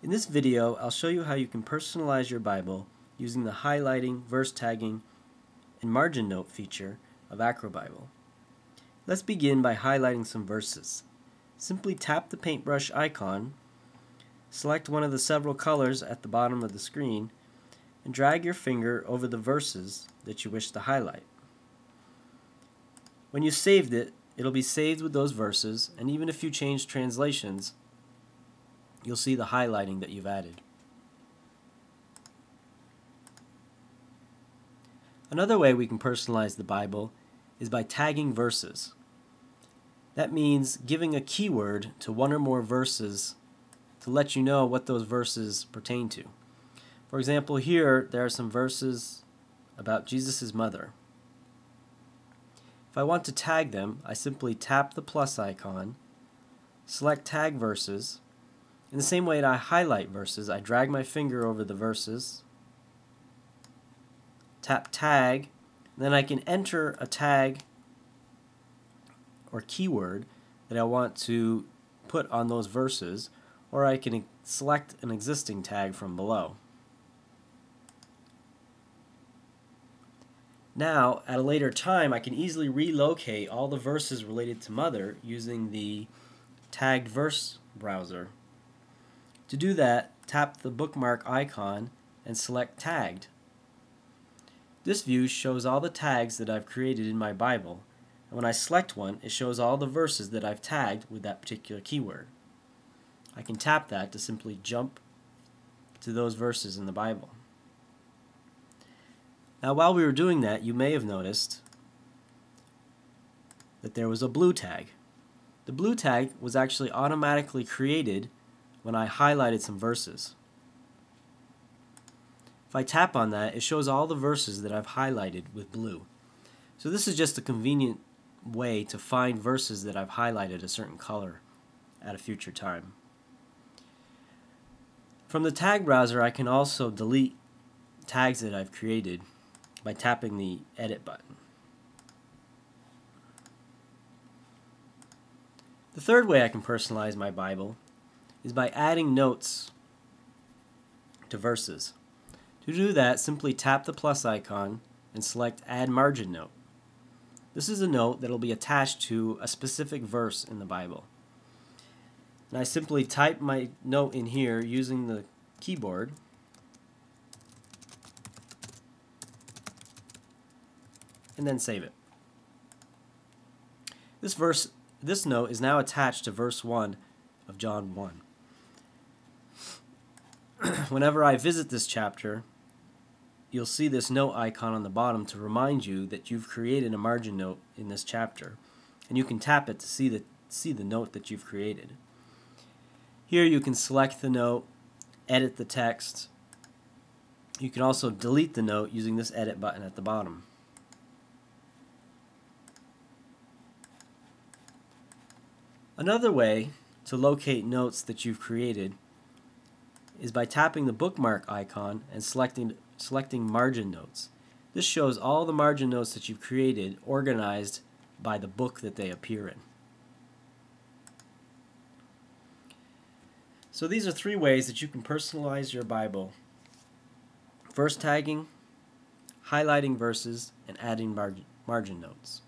In this video, I'll show you how you can personalize your Bible using the highlighting, verse tagging, and margin note feature of AcroBible. Let's begin by highlighting some verses. Simply tap the paintbrush icon, select one of the several colors at the bottom of the screen, and drag your finger over the verses that you wish to highlight. When you saved it, it'll be saved with those verses, and even if you change translations, you'll see the highlighting that you've added. Another way we can personalize the Bible is by tagging verses. That means giving a keyword to one or more verses to let you know what those verses pertain to. For example, here there are some verses about Jesus' mother. If I want to tag them, I simply tap the plus icon, select tag verses. In the same way that I highlight verses, I drag my finger over the verses, tap tag, then I can enter a tag or keyword that I want to put on those verses, or I can select an existing tag from below. Now, at a later time, I can easily relocate all the verses related to Mother using the tagged verse browser. To do that, tap the bookmark icon and select Tagged. This view shows all the tags that I've created in my Bible, and when I select one, it shows all the verses that I've tagged with that particular keyword. I can tap that to simply jump to those verses in the Bible. Now, while we were doing that, you may have noticed that there was a blue tag. The blue tag was actually automatically created when I highlighted some verses. If I tap on that, it shows all the verses that I've highlighted with blue. So this is just a convenient way to find verses that I've highlighted a certain color at a future time. From the tag browser, I can also delete tags that I've created by tapping the edit button. The third way I can personalize my Bible is by adding notes to verses. To do that, simply tap the plus icon and select Add Margin Note. This is a note that will be attached to a specific verse in the Bible. And I simply type my note in here using the keyboard, and then save it. This note is now attached to verse 1 of John 1. Whenever I visit this chapter, you'll see this note icon on the bottom to remind you that you've created a margin note in this chapter, and you can tap it to see the note that you've created. Here you can select the note, edit the text. You can also delete the note using this edit button at the bottom. Another way to locate notes that you've created is by tapping the bookmark icon and selecting margin notes. This shows all the margin notes that you've created organized by the book that they appear in. So these are three ways that you can personalize your Bible: verse tagging, highlighting verses, and adding margin notes.